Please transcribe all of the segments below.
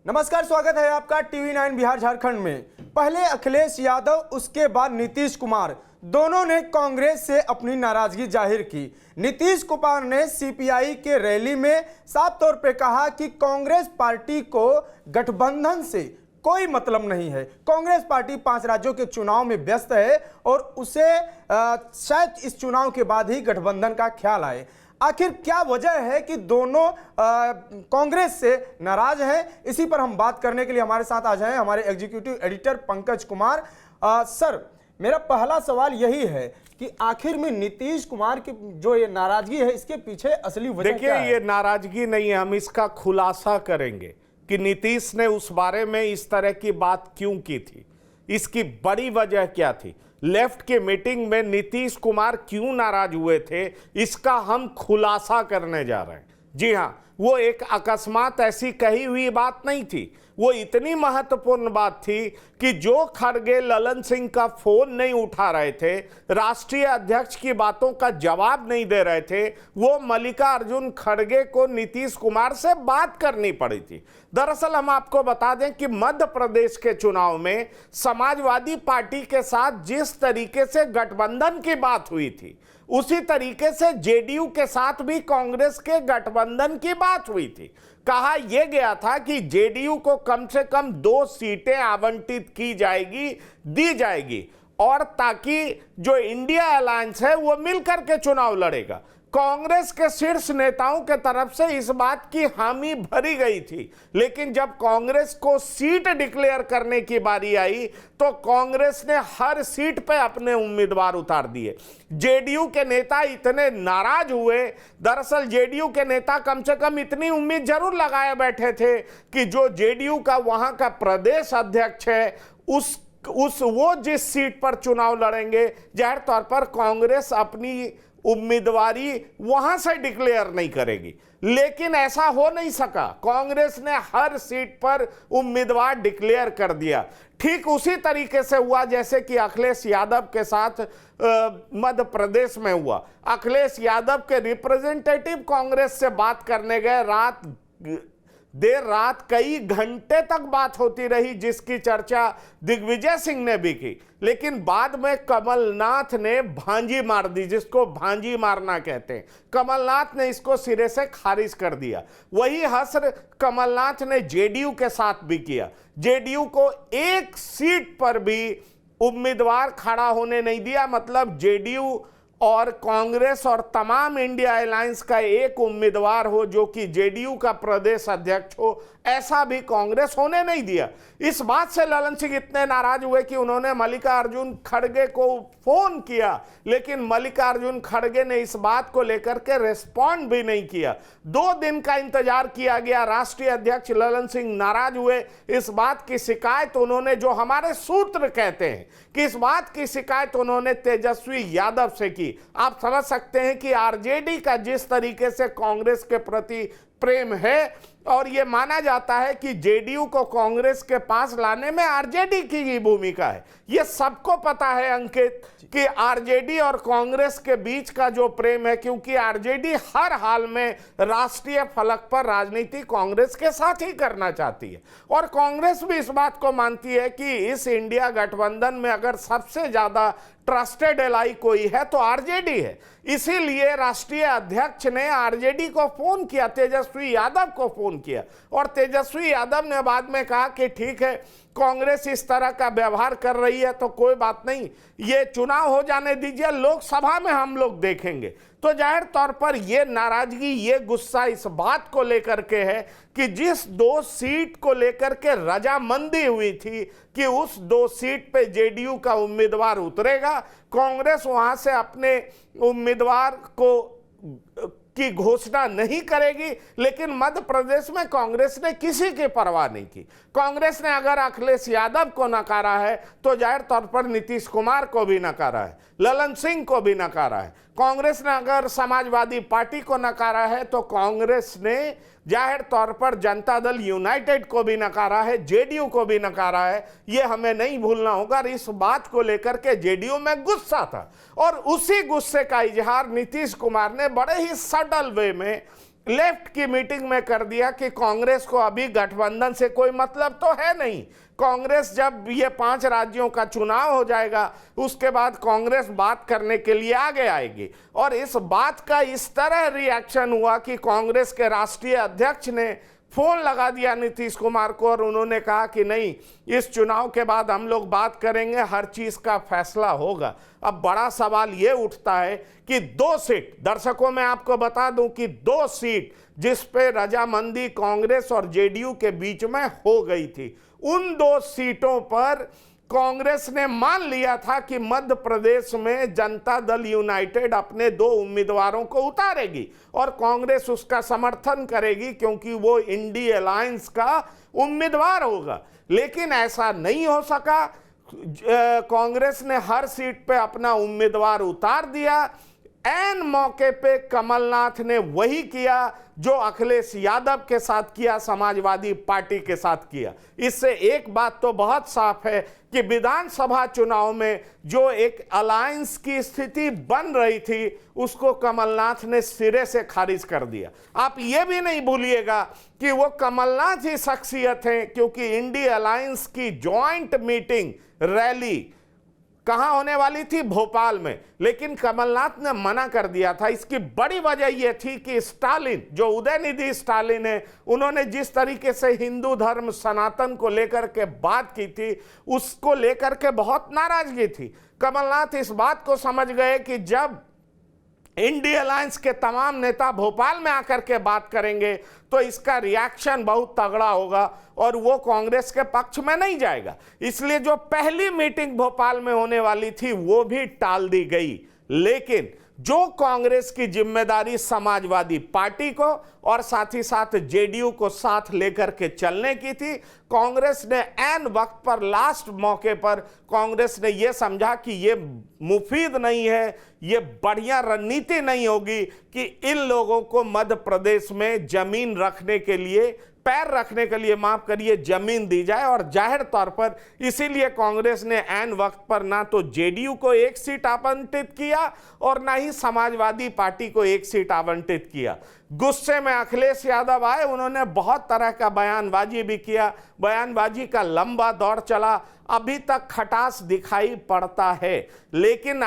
नमस्कार, स्वागत है आपका टीवी 9 बिहार झारखंड में। पहले अखिलेश यादव, उसके बाद नीतीश कुमार, दोनों ने कांग्रेस से अपनी नाराजगी जाहिर की। नीतीश कुमार ने सीपीआई के रैली में साफ तौर पे कहा कि कांग्रेस पार्टी को गठबंधन से कोई मतलब नहीं है। कांग्रेस पार्टी 5 राज्यों के चुनाव में व्यस्त है और उसे शायद इस चुनाव के बाद ही गठबंधन का ख्याल आए। आखिर क्या वजह है कि दोनों कांग्रेस से नाराज हैं? इसी पर हम बात करने के लिए हमारे साथ आज हैं हमारे executive editor Pankaj Kumar. Sir, मेरा पहला सवाल यही है कि आखिर में नीतीश कुमार की जो ये नाराजगी है, इसके पीछे असली वजह क्या है? देखिए, ये नाराजगी नहीं है, हम इसका खुलासा करेंगे कि नीतीश ने उस बारे में इस तरह की बात क्यों की थी, इसकी बड़ी वजह क्या थी, लेफ्ट की मीटिंग में नीतीश कुमार क्यों नाराज हुए थे, इसका हम खुलासा करने जा रहे हैं। जी हां, वो एक अकस्मात ऐसी कही हुई बात नहीं थी, वो इतनी महत्वपूर्ण बात थी कि जो खड़गे ललन सिंह का फोन नहीं उठा रहे थे, राष्ट्रीय अध्यक्ष की बातों का जवाब नहीं दे रहे थे, वो मल्लिकार्जुन खड़गे को नीतीश कुमार से बात करनी पड़ी थी। दरअसल हम आपको बता दें कि मध्य प्रदेश के चुनाव में समाजवादी पार्टी के साथ जिस तरीके से गठबंधन की बात हुई थी, उसी तरीके से जेडीयू के साथ भी कांग्रेस के गठबंधन की बात हुई थी। कहा यह गया था कि जेडीयू को कम से कम 2 सीटें आवंटित की जाएगी, दी जाएगी, और ताकि जो इंडिया अलायंस है वो मिलकर के चुनाव लड़ेगा। कांग्रेस के शीर्ष नेताओं के तरफ से इस बात की हामी भरी गई थी, लेकिन जब कांग्रेस को सीट डिक्लेयर करने की बारी आई तो कांग्रेस ने हर सीट पे अपने उम्मीदवार उतार दिए। जेडीयू के नेता इतने नाराज हुए, दरअसल जेडीयू के नेता कम से कम इतनी उम्मीद जरूर लगाए बैठे थे कि जो जेडीयू का वहां का प्रदेश अध्यक्ष है, वो जिस सीट पर चुनाव लड़ेंगे, जाहिर तौर पर कांग्रेस अपनी उम्मीदवारी वहां से डिक्लेयर नहीं करेगी। लेकिन ऐसा हो नहीं सका, कांग्रेस ने हर सीट पर उम्मीदवार डिक्लेयर कर दिया। ठीक उसी तरीके से हुआ जैसे कि अखिलेश यादव के साथ मध्य प्रदेश में हुआ। अखिलेश यादव के रिप्रेजेंटेटिव कांग्रेस से बात करने गए, देर रात कई घंटे तक बात होती रही, जिसकी चर्चा दिग्विजय सिंह ने भी की, लेकिन बाद में कमलनाथ ने भांजी मार दी, जिसको भांजी मारना कहते हैं। कमलनाथ ने इसको सिरे से खारिज कर दिया। वही हश्र कमलनाथ ने जेडीयू के साथ भी किया। जेडीयू को एक सीट पर भी उम्मीदवार खड़ा होने नहीं दिया, मतलब जेडीयू और कांग्रेस और तमाम इंडिया अलायंस का एक उम्मीदवार हो जो कि जेडीयू का प्रदेश अध्यक्ष हो, ऐसा भी कांग्रेस होने नहीं दिया। इस बात से ललन सिंह इतने नाराज हुए कि उन्होंने मल्लिकार्जुन खड़गे को फोन किया, लेकिन मल्लिकार्जुन खड़गे ने इस बात को लेकर के रिस्पॉन्ड भी नहीं किया। 2 दिन का इंतजार किया गया। राष्ट्रीय अध्यक्ष ललन सिंह नाराज हुए। इस बात की शिकायत उन्होंने, जो हमारे सूत्र कहते हैं कि इस बात की शिकायत उन्होंने तेजस्वी यादव से की। आप समझ सकते हैं कि आरजेडी का जिस तरीके से कांग्रेस के प्रति प्रेम है, और यह माना जाता है कि जेडीयू को कांग्रेस के पास लाने में आरजेडी की ही भूमिका है। यह सबको पता है अंकित कि आरजेडी और कांग्रेस के बीच का जो प्रेम है, क्योंकि आरजेडी हर हाल में राष्ट्रीय फलक पर राजनीति कांग्रेस के साथ ही करना चाहती है, और कांग्रेस भी इस बात को मानती है कि इस इंडिया गठबंधन में अगर सबसे ज्यादा ट्रस्टेड एलाई कोई है तो आरजेडी है। इसीलिए राष्ट्रीय अध्यक्ष ने आरजेडी को फोन किया, तेजस्वी यादव को फोन किया, और तेजस्वी यादव ने बाद में कहा कि ठीक है, कांग्रेस इस तरह का व्यवहार कर रही है तो कोई बात नहीं, ये चुनाव हो जाने दीजिए, लोकसभा में हम लोग देखेंगे। तो जाहिर तौर पर यह नाराजगी, ये गुस्सा इस बात को लेकर के है कि जिस 2 सीट को लेकर के रजामंदी हुई थी कि उस 2 सीट पे जेडीयू का उम्मीदवार उतरेगा, कांग्रेस वहां से अपने उम्मीदवार की घोषणा नहीं करेगी। लेकिन मध्य प्रदेश में कांग्रेस ने किसी की परवाह नहीं की। कांग्रेस ने अगर अखिलेश यादव को नकारा है तो जाहिर तौर पर नीतीश कुमार को भी नकारा है, ललन सिंह को भी नकारा है। कांग्रेस ने अगर समाजवादी पार्टी को नकारा है तो कांग्रेस ने जाहिर तौर पर जनता दल यूनाइटेड को भी नकारा है, जेडीयू को भी नकारा है। ये हमें नहीं भूलना होगा। इस बात को लेकर के जेडीयू में गुस्सा था, और उसी गुस्से का इजहार नीतीश कुमार ने बड़े ही सटल वे में लेफ्ट की मीटिंग में कर दिया कि कांग्रेस को अभी गठबंधन से कोई मतलब तो है नहीं। कांग्रेस जब ये 5 राज्यों का चुनाव हो जाएगा उसके बाद कांग्रेस बात करने के लिए आगे आएगी। और इस बात का इस तरह रिएक्शन हुआ कि कांग्रेस के राष्ट्रीय अध्यक्ष ने फोन लगा दिया नीतीश कुमार को और उन्होंने कहा कि नहीं, इस चुनाव के बाद हम लोग बात करेंगे, हर चीज का फैसला होगा। अब बड़ा सवाल यह उठता है कि 2 सीट, दर्शकों मैं आपको बता दूं कि 2 सीट जिस पे रजामंदी कांग्रेस और जेडीयू के बीच में हो गई थी, उन 2 सीटों पर कांग्रेस ने मान लिया था कि मध्य प्रदेश में जनता दल यूनाइटेड अपने 2 उम्मीदवारों को उतारेगी और कांग्रेस उसका समर्थन करेगी क्योंकि वो इंडी अलायंस का उम्मीदवार होगा। लेकिन ऐसा नहीं हो सका। कांग्रेस ने हर सीट पे अपना उम्मीदवार उतार दिया। ऐन मौके पे कमलनाथ ने वही किया जो अखिलेश यादव के साथ किया, समाजवादी पार्टी के साथ किया। इससे एक बात तो बहुत साफ है कि विधानसभा चुनाव में जो एक अलायंस की स्थिति बन रही थी उसको कमलनाथ ने सिरे से खारिज कर दिया। आप ये भी नहीं भूलिएगा कि वो कमलनाथ ही शख्सियत हैं, क्योंकि इंडी अलायंस की ज्वाइंट मीटिंग रैली कहां होने वाली थी? भोपाल में, लेकिन कमलनाथ ने मना कर दिया था। इसकी बड़ी वजह यह थी कि स्टालिन, जो उदयनिधि स्टालिन है, उन्होंने जिस तरीके से हिंदू धर्म सनातन को लेकर के बात की थी उसको लेकर के बहुत नाराजगी थी। कमलनाथ इस बात को समझ गए कि जब इंडी अलायंस के तमाम नेता भोपाल में आकर के बात करेंगे तो इसका रिएक्शन बहुत तगड़ा होगा और वो कांग्रेस के पक्ष में नहीं जाएगा। इसलिए जो पहली मीटिंग भोपाल में होने वाली थी वो भी टाल दी गई। लेकिन जो कांग्रेस की जिम्मेदारी समाजवादी पार्टी को और साथ ही साथ जेडीयू को साथ लेकर के चलने की थी, कांग्रेस ने ऐन वक्त पर, लास्ट मौके पर कांग्रेस ने यह समझा कि ये मुफीद नहीं है, ये बढ़िया रणनीति नहीं होगी कि इन लोगों को मध्य प्रदेश में जमीन रखने के लिए, पैर रखने के लिए, माफ करिए, जमीन दी जाए। और जाहिर तौर पर इसीलिए कांग्रेस ने ऐन वक्त पर ना तो जेडीयू को 1 सीट आवंटित किया और ना ही समाजवादी पार्टी को 1 सीट आवंटित किया। गुस्से में अखिलेश यादव आए, उन्होंने बहुत तरह का बयानबाजी भी किया, बयानबाजी का लंबा दौर चला, अभी तक खटास दिखाई पड़ता है। लेकिन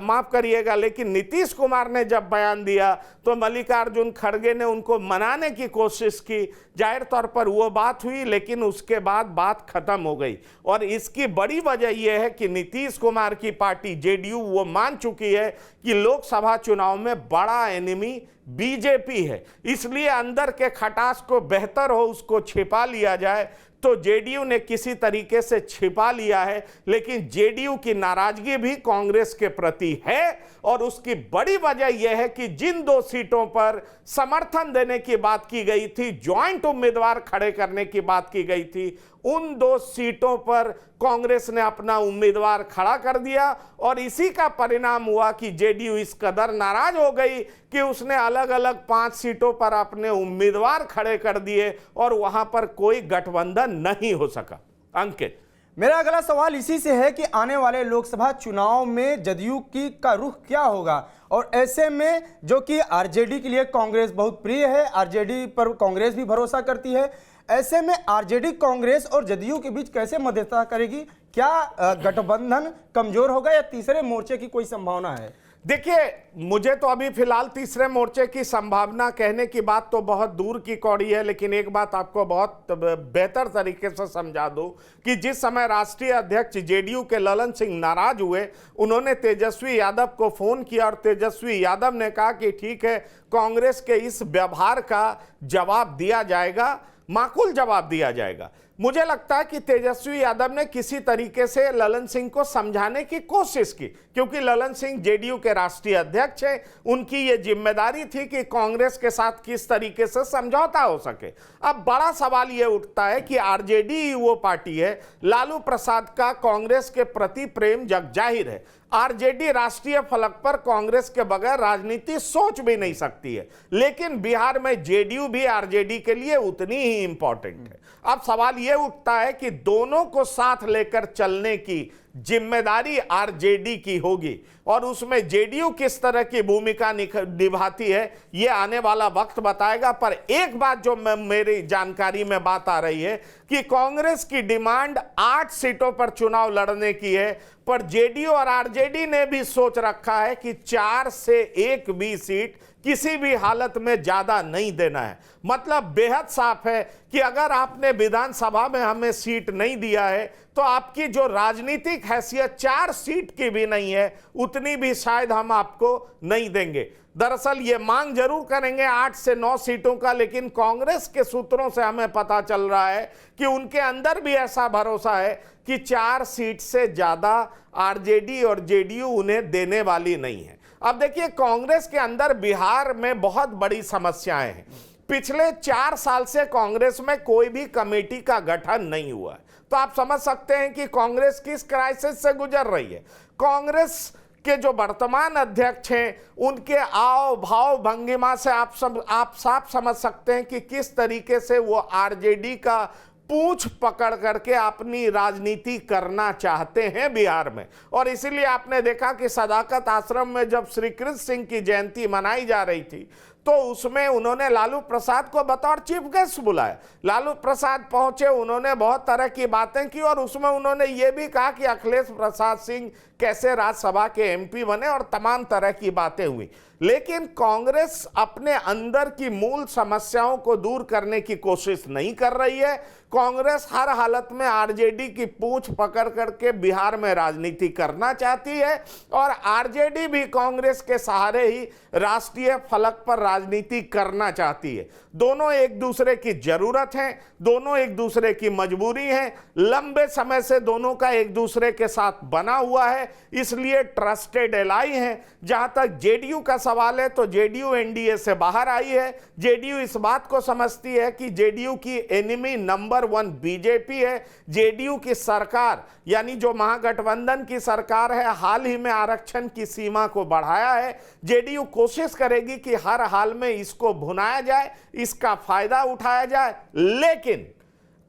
माफ करिएगा, लेकिन नीतीश कुमार ने जब बयान दिया तो मल्लिकार्जुन खड़गे ने उनको मनाने की कोशिश की। जाहिर तौर पर वो बात हुई, लेकिन उसके बाद बात खत्म हो गई। और इसकी बड़ी वजह यह है कि नीतीश कुमार की पार्टी जेडीयू वो मान चुकी है कि लोकसभा चुनाव में बड़ा एनिमी बीजेपी है, इसलिए अंदर के खटास को बेहतर हो उसको छिपा लिया जाए। तो जेडीयू ने किसी तरीके से छिपा लिया है, लेकिन जेडीयू की नाराजगी भी कांग्रेस के प्रति है। और उसकी बड़ी वजह यह है कि जिन 2 सीटों पर समर्थन देने की बात की गई थी, ज्वाइंट उम्मीदवार खड़े करने की बात की गई थी, उन 2 सीटों पर कांग्रेस ने अपना उम्मीदवार खड़ा कर दिया। और इसी का परिणाम हुआ कि जेडीयू इस कदर नाराज हो गई कि उसने अलग अलग 5 सीटों पर अपने उम्मीदवार खड़े कर दिए और वहां पर कोई गठबंधन नहीं हो सका। अंकित, मेरा अगला सवाल इसी से है कि आने वाले लोकसभा चुनाव में जदयू का रुख क्या होगा? और ऐसे में जो कि आरजेडी के लिए कांग्रेस बहुत प्रिय है, आरजेडी पर कांग्रेस भी भरोसा करती है, ऐसे में आरजेडी कांग्रेस और जदयू के बीच कैसे मध्यस्थता करेगी? क्या गठबंधन कमजोर होगा या तीसरे मोर्चे की कोई संभावना है? देखिए, मुझे तो अभी फिलहाल तीसरे मोर्चे की संभावना कहने की बात तो बहुत दूर की कौड़ी है, लेकिन एक बात आपको बहुत बेहतर तरीके से समझा दूं कि जिस समय राष्ट्रीय अध्यक्ष जेडीयू के ललन सिंह नाराज हुए, उन्होंने तेजस्वी यादव को फोन किया और तेजस्वी यादव ने कहा कि ठीक है, कांग्रेस के इस व्यवहार का जवाब दिया जाएगा, माकूल जवाब दिया जाएगा। मुझे लगता है कि तेजस्वी यादव ने किसी तरीके से ललन सिंह को समझाने की कोशिश की, क्योंकि ललन सिंह जेडीयू के राष्ट्रीय अध्यक्ष हैं, उनकी ये जिम्मेदारी थी कि कांग्रेस के साथ किस तरीके से समझौता हो सके। अब बड़ा सवाल ये उठता है कि आरजेडी वो पार्टी है, लालू प्रसाद का कांग्रेस के प्रति प्रेम जग जाहिर है। आरजेडी राष्ट्रीय फलक पर कांग्रेस के बगैर राजनीति सोच भी नहीं सकती है, लेकिन बिहार में जेडीयू भी आरजेडी के लिए उतनी ही इंपॉर्टेंट है। अब सवाल यह उठता है कि दोनों को साथ लेकर चलने की जिम्मेदारी आरजेडी की होगी और उसमें जेडीयू किस तरह की भूमिका निभाती है ये आने वाला वक्त बताएगा। पर एक बात जो मेरी जानकारी में बात आ रही है कि कांग्रेस की डिमांड 8 सीटों पर चुनाव लड़ने की है, पर जेडीयू और आरजेडी ने भी सोच रखा है कि 4 से 1 भी सीट किसी भी हालत में ज्यादा नहीं देना है। मतलब बेहद साफ है कि अगर आपने विधानसभा में हमें सीट नहीं दिया है तो आपकी जो राजनीतिक हैसियत 4 सीट की भी नहीं है, उतनी भी शायद हम आपको नहीं देंगे। दरअसल ये मांग जरूर करेंगे 8 से 9 सीटों का, लेकिन कांग्रेस के सूत्रों से हमें पता चल रहा है कि उनके अंदर भी ऐसा भरोसा है कि 4 सीट से ज्यादा आरजेडी और जेडीयू उन्हें देने वाली नहीं है। अब देखिए, कांग्रेस के अंदर बिहार में बहुत बड़ी समस्याएं हैं। पिछले 4 साल से कांग्रेस में कोई भी कमेटी का गठन नहीं हुआ है, तो आप समझ सकते हैं कि कांग्रेस किस क्राइसिस से गुजर रही है। कांग्रेस के जो वर्तमान अध्यक्ष हैं उनके आव भाव भंगिमा से आप साफ समझ सकते हैं कि किस तरीके से वो आरजेडी का पूंछ पकड़ करके अपनी राजनीति करना चाहते हैं बिहार में। और इसीलिए आपने देखा कि सदाकत आश्रम में जब श्री कृष्ण सिंह की जयंती मनाई जा रही थी तो उसमें उन्होंने लालू प्रसाद को बतौर चीफ गेस्ट बुलाया। लालू प्रसाद पहुंचे, उन्होंने बहुत तरह की बातें की और उसमें उन्होंने ये भी कहा कि अखिलेश प्रसाद सिंह कैसे राज्यसभा के एमपी बने और तमाम तरह की बातें हुई। लेकिन कांग्रेस अपने अंदर की मूल समस्याओं को दूर करने की कोशिश नहीं कर रही है। कांग्रेस हर हालत में आरजेडी की पूंछ पकड़ करके बिहार में राजनीति करना चाहती है और आरजेडी भी कांग्रेस के सहारे ही राष्ट्रीय फलक पर राजनीति करना चाहती है। दोनों एक दूसरे की जरूरत है, दोनों एक दूसरे की मजबूरी है। लंबे समय से दोनों का एक दूसरे के साथ बना हुआ है, इसलिए ट्रस्टेड एलाई है। जहां तक जेडीयू का सवाल है तो जेडीयू एनडीए से बाहर आई है। जेडीयू इस बात को समझती है कि जेडीयू की एनिमी नंबर 1 बीजेपी है। जेडीयू की सरकार यानी जो महागठबंधन की सरकार है, हाल ही में आरक्षण की सीमा को बढ़ाया है। जेडीयू कोशिश करेगी कि हर हाल में इसको भुनाया जाए, इसका फायदा उठाया जाए। लेकिन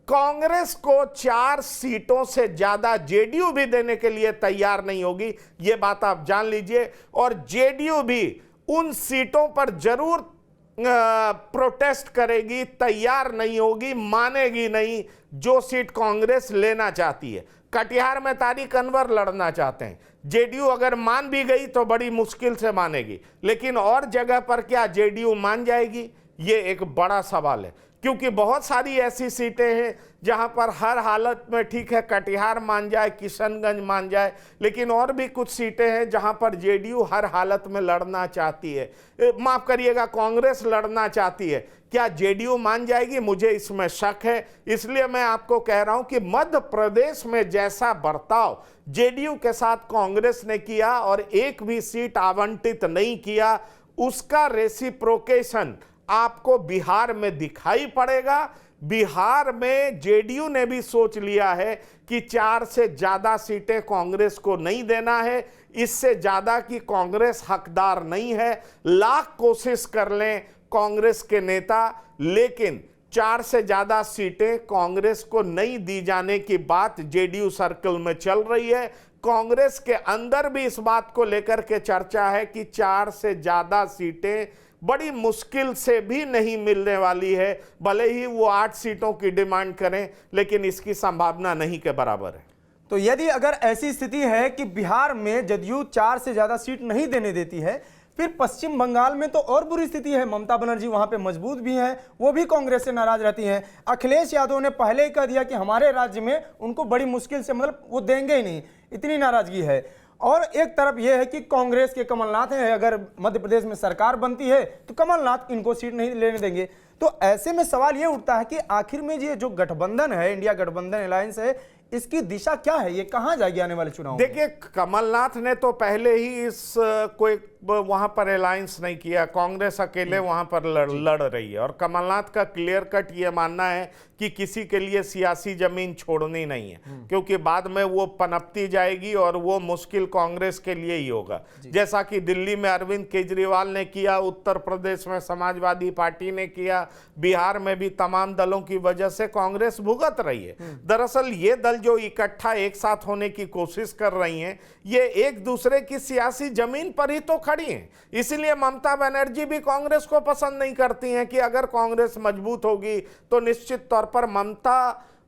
कांग्रेस को 4 सीटों से ज्यादा जेडीयू भी देने के लिए तैयार नहीं होगी, यह बात आप जान लीजिए। और जेडीयू भी उन सीटों पर जरूर प्रोटेस्ट करेगी, तैयार नहीं होगी, मानेगी नहीं जो सीट कांग्रेस लेना चाहती है। कटिहार में तारिक अनवर लड़ना चाहते हैं, जेडीयू अगर मान भी गई तो बड़ी मुश्किल से मानेगी, लेकिन और जगह पर क्या जेडीयू मान जाएगी, ये एक बड़ा सवाल है। क्योंकि बहुत सारी ऐसी सीटें हैं जहां पर हर हालत में ठीक है कटिहार मान जाए, किशनगंज मान जाए, लेकिन और भी कुछ सीटें हैं जहां पर जेडीयू हर हालत में लड़ना चाहती है। माफ करिएगा, कांग्रेस लड़ना चाहती है। क्या जेडीयू मान जाएगी? मुझे इसमें शक है। इसलिए मैं आपको कह रहा हूं कि मध्य प्रदेश में जैसा बर्ताव जेडीयू के साथ कांग्रेस ने किया और एक भी सीट आवंटित नहीं किया, उसका रेसिप्रोकेशन आपको बिहार में दिखाई पड़ेगा। बिहार में जेडीयू ने भी सोच लिया है कि 4 से ज्यादा सीटें कांग्रेस को नहीं देना है, इससे ज्यादा की कांग्रेस हकदार नहीं है। लाख कोशिश कर लें कांग्रेस के नेता, लेकिन 4 से ज्यादा सीटें कांग्रेस को नहीं दी जाने की बात जेडीयू सर्कल में चल रही है। कांग्रेस के अंदर भी इस बात को लेकर के चर्चा है कि 4 से ज्यादा सीटें बड़ी मुश्किल से भी नहीं मिलने वाली है। भले ही वो 8 सीटों की डिमांड करें, लेकिन इसकी संभावना नहीं के बराबर है। तो यदि अगर ऐसी स्थिति है कि बिहार में जदयू 4 से ज्यादा सीट नहीं देने देती है, फिर पश्चिम बंगाल में तो और बुरी स्थिति है। ममता बनर्जी वहां पे मजबूत भी हैं, वो भी कांग्रेस से नाराज रहती हैं। अखिलेश यादव ने पहले ही कह दिया कि हमारे राज्य में उनको बड़ी मुश्किल से, मतलब वो देंगे ही नहीं, इतनी नाराजगी है। और एक तरफ यह है कि कांग्रेस के कमलनाथ हैं, अगर मध्य प्रदेश में सरकार बनती है तो कमलनाथ इनको सीट नहीं लेने देंगे। तो ऐसे में सवाल यह उठता है कि आखिर में ये जो गठबंधन है, इंडिया गठबंधन अलायंस है, इसकी दिशा क्या है, ये कहां जाएगी आने वाले चुनाव? देखिए, कमलनाथ ने तो पहले ही इस को एक वहां पर अलायंस नहीं किया, कांग्रेस अकेले वहां पर लड़ रही है। और कमलनाथ का क्लियर कट ये मानना है कि किसी के लिए सियासी जमीन छोड़नी नहीं है, क्योंकि बाद में वो पनपती जाएगी और वो मुश्किल कांग्रेस के लिए ही होगा। जैसा कि दिल्ली में अरविंद केजरीवाल ने किया, उत्तर प्रदेश में समाजवादी पार्टी ने किया, बिहार में भी तमाम दलों की वजह से कांग्रेस भुगत रही है। दरअसल ये दल जो इकट्ठा एक साथ होने की कोशिश कर रही हैं, ये एक दूसरे की सियासी जमीन पर ही तो खड़ी हैं। इसीलिए ममता बनर्जी भी कांग्रेस को पसंद नहीं करती हैं कि अगर कांग्रेस मजबूत होगी तो निश्चित तौर पर ममता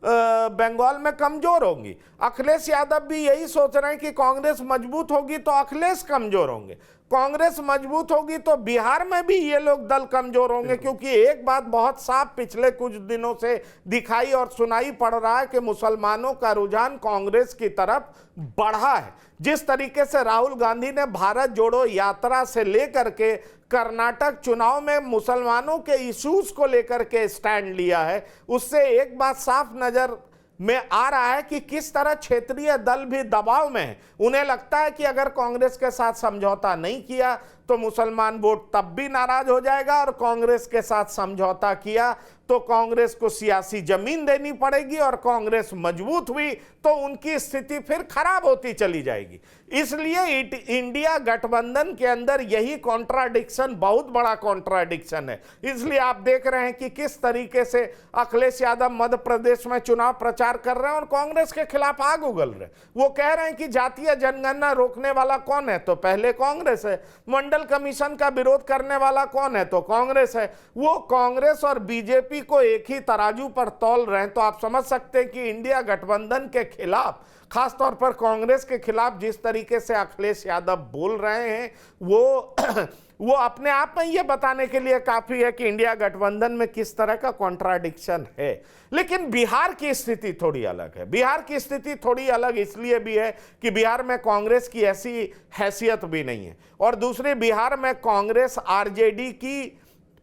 बंगाल में कमजोर होंगी। अखिलेश यादव भी यही सोच रहे हैं कि कांग्रेस मजबूत होगी तो अखिलेश कमजोर होंगे, कांग्रेस मजबूत होगी तो बिहार में भी ये लोग दल कमजोर होंगे। क्योंकि एक बात बहुत साफ पिछले कुछ दिनों से दिखाई और सुनाई पड़ रहा है कि मुसलमानों का रुझान कांग्रेस की तरफ बढ़ा है। जिस तरीके से राहुल गांधी ने भारत जोड़ो यात्रा से लेकर के कर्नाटक चुनाव में मुसलमानों के इश्यूज को लेकर के स्टैंड लिया है, उससे एक बात साफ नजर में आ रहा है कि किस तरह क्षेत्रीय दल भी दबाव में है। उन्हें लगता है कि अगर कांग्रेस के साथ समझौता नहीं किया तो मुसलमान वोट तब भी नाराज हो जाएगा, और कांग्रेस के साथ समझौता किया तो कांग्रेस को सियासी जमीन देनी पड़ेगी, और कांग्रेस मजबूत हुई तो उनकी स्थिति फिर खराब होती चली जाएगी। इसलिए इंडिया गठबंधन के अंदर यही कॉन्ट्राडिक्शन बहुत बड़ा कॉन्ट्राडिक्शन है। इसलिए आप देख रहे हैं कि किस तरीके से अखिलेश यादव मध्य प्रदेश में चुनाव प्रचार कर रहे हैं और कांग्रेस के खिलाफ आग उगल रहे हैं। वो कह रहे हैं कि जातीय जनगणना रोकने वाला कौन है, तो पहले कांग्रेस है। मंडल कमीशन का विरोध करने वाला कौन है, तो कांग्रेस है। वो कांग्रेस और बीजेपी को एक ही तराजू पर तौल रहे हैं। तो आप समझ सकते हैं कि इंडिया गठबंधन के खिलाफ, खासतौर पर कांग्रेस के खिलाफ जिस तरीके से अखिलेश यादव बोल रहे हैं, वो अपने आप में यह बताने के लिए काफी है कि इंडिया गठबंधन में किस तरह का कॉन्ट्राडिक्शन है। लेकिन बिहार की स्थिति थोड़ी अलग है। बिहार की स्थिति थोड़ी अलग इसलिए भी है कि बिहार में कांग्रेस की ऐसी हैसियत भी नहीं है, और दूसरे बिहार में कांग्रेस आरजेडी की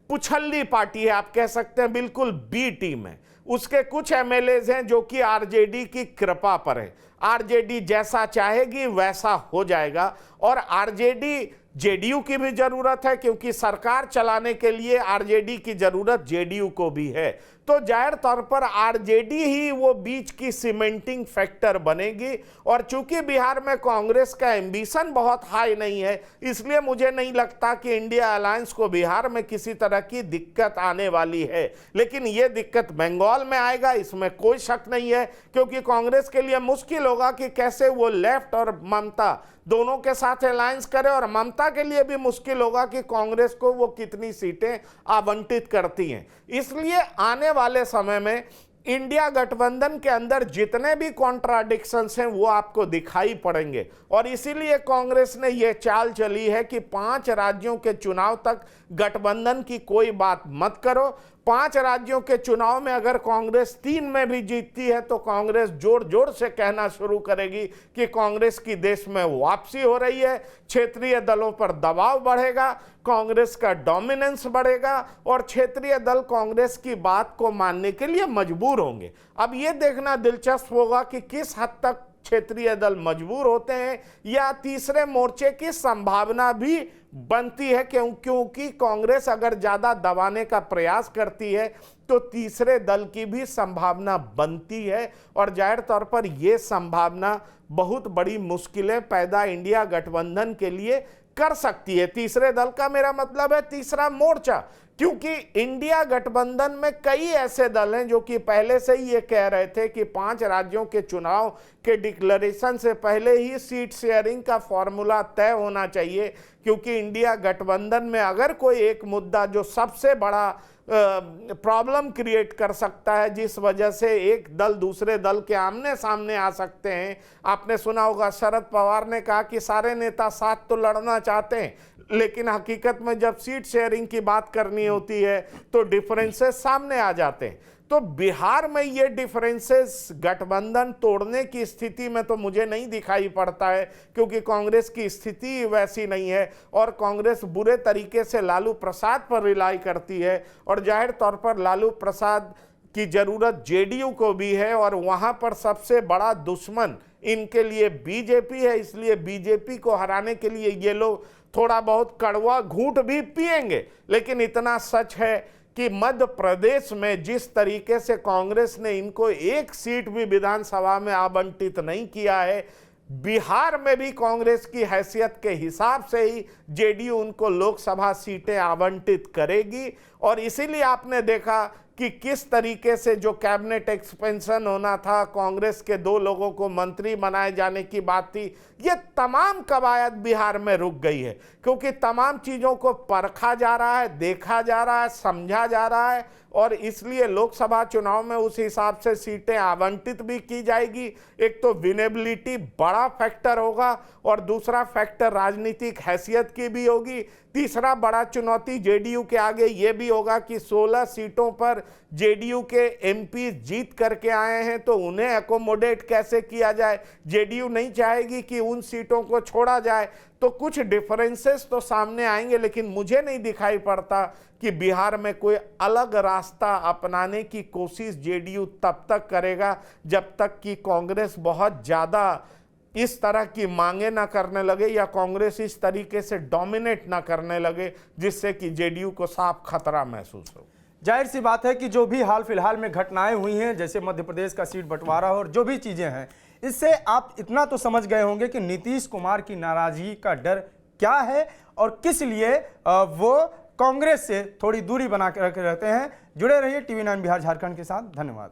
पुछल्ली पार्टी है, आप कह सकते हैं बिल्कुल बी टीम है। उसके कुछ एमएलएज हैं जो कि आरजेडी की कृपा पर है। आरजेडी जैसा चाहेगी वैसा हो जाएगा, और आरजेडी जेडीयू की भी जरूरत है, क्योंकि सरकार चलाने के लिए आरजेडी की जरूरत जेडीयू को भी है। तो जाहिर तौर पर आरजेडी ही वो बीच की सीमेंटिंग फैक्टर बनेगी। और चूंकि बिहार में कांग्रेस का एम्बिशन बहुत हाई नहीं है, इसलिए मुझे नहीं लगता कि इंडिया अलायंस को बिहार में किसी तरह की दिक्कत आने वाली है। लेकिन ये दिक्कत बंगाल में आएगा, इसमें कोई शक नहीं है, क्योंकि कांग्रेस के लिए मुश्किल होगा कि कैसे वो लेफ्ट और ममता दोनों के साथ अलायंस करे, और ममता के लिए भी मुश्किल होगा कि कांग्रेस को वो कितनी सीटें आवंटित करती हैं। इसलिए आने वाले समय में इंडिया गठबंधन के अंदर जितने भी कॉन्ट्राडिक्शंस हैं वो आपको दिखाई पड़ेंगे, और इसीलिए कांग्रेस ने यह चाल चली है कि 5 राज्यों के चुनाव तक गठबंधन की कोई बात मत करो। 5 राज्यों के चुनाव में अगर कांग्रेस 3 में भी जीतती है तो कांग्रेस जोर जोर से कहना शुरू करेगी कि कांग्रेस की देश में वापसी हो रही है, क्षेत्रीय दलों पर दबाव बढ़ेगा, कांग्रेस का डोमिनेंस बढ़ेगा, और क्षेत्रीय दल कांग्रेस की बात को मानने के लिए मजबूर होंगे। अब यह देखना दिलचस्प होगा कि किस हद तक क्षेत्रीय दल मजबूर होते हैं, या तीसरे मोर्चे की संभावना भी बनती है, क्योंकि कांग्रेस अगर ज्यादा दबाने का प्रयास करती है तो तीसरे दल की भी संभावना बनती है, और जाहिर तौर पर यह संभावना बहुत बड़ी मुश्किलें पैदा इंडिया गठबंधन के लिए कर सकती है। तीसरे दल का मेरा मतलब है तीसरा मोर्चा, क्योंकि इंडिया गठबंधन में कई ऐसे दल हैं जो कि पहले से ही ये कह रहे थे कि 5 राज्यों के चुनाव के डिक्लेरेशन से पहले ही सीट शेयरिंग का फॉर्मूला तय होना चाहिए, क्योंकि इंडिया गठबंधन में अगर कोई एक मुद्दा जो सबसे बड़ा प्रॉब्लम क्रिएट कर सकता है, जिस वजह से एक दल दूसरे दल के आमने सामने आ सकते हैं। आपने सुना होगा शरद पवार ने कहा कि सारे नेता साथ तो लड़ना चाहते हैं, लेकिन हकीकत में जब सीट शेयरिंग की बात करनी होती है तो डिफरेंसेस सामने आ जाते हैं। तो बिहार में ये डिफरेंसेस गठबंधन तोड़ने की स्थिति में तो मुझे नहीं दिखाई पड़ता है, क्योंकि कांग्रेस की स्थिति वैसी नहीं है, और कांग्रेस बुरे तरीके से लालू प्रसाद पर रिलाई करती है, और जाहिर तौर पर लालू प्रसाद की जरूरत जेडीयू को भी है, और वहां पर सबसे बड़ा दुश्मन इनके लिए बीजेपी है, इसलिए बीजेपी को हराने के लिए ये लोग थोड़ा बहुत कड़वा घूंट भी पिएंगे। लेकिन इतना सच है कि मध्य प्रदेश में जिस तरीके से कांग्रेस ने इनको एक सीट भी विधानसभा में आवंटित नहीं किया है, बिहार में भी कांग्रेस की हैसियत के हिसाब से ही जेडीयू उनको लोकसभा सीटें आवंटित करेगी। और इसीलिए आपने देखा कि किस तरीके से जो कैबिनेट एक्सपेंशन होना था, कांग्रेस के 2 लोगों को मंत्री बनाए जाने की बात थी, ये तमाम कवायद बिहार में रुक गई है, क्योंकि तमाम चीज़ों को परखा जा रहा है, देखा जा रहा है, समझा जा रहा है। और इसलिए लोकसभा चुनाव में उस हिसाब से सीटें आवंटित भी की जाएगी। एक तो विनेबिलिटी बड़ा फैक्टर होगा और दूसरा फैक्टर राजनीतिक हैसियत की भी होगी। तीसरा बड़ा चुनौती जेडीयू के आगे ये भी होगा कि 16 सीटों पर जेडीयू के एमपी जीत करके आए हैं, तो उन्हें एकोमोडेट कैसे किया जाए। जेडीयू नहीं चाहेगी कि उन सीटों को छोड़ा जाए, तो कुछ डिफरेंसेस तो सामने आएंगे। लेकिन मुझे नहीं दिखाई पड़ता कि बिहार में कोई अलग रास्ता अपनाने की कोशिश जेडीयू तब तक करेगा जब तक कि कांग्रेस बहुत ज़्यादा इस तरह की मांगे ना करने लगे या कांग्रेस इस तरीके से डोमिनेट ना करने लगे जिससे कि जेडीयू को साफ खतरा महसूस हो। जाहिर सी बात है कि जो भी हाल फिलहाल में घटनाएं हुई हैं, जैसे मध्य प्रदेश का सीट बंटवारा और जो भी चीज़ें हैं, इससे आप इतना तो समझ गए होंगे कि नीतीश कुमार की नाराजगी का डर क्या है और किस लिए वो कांग्रेस से थोड़ी दूरी बना कर रहते हैं। जुड़े रहिए टीवी 9 बिहार झारखंड के साथ। धन्यवाद।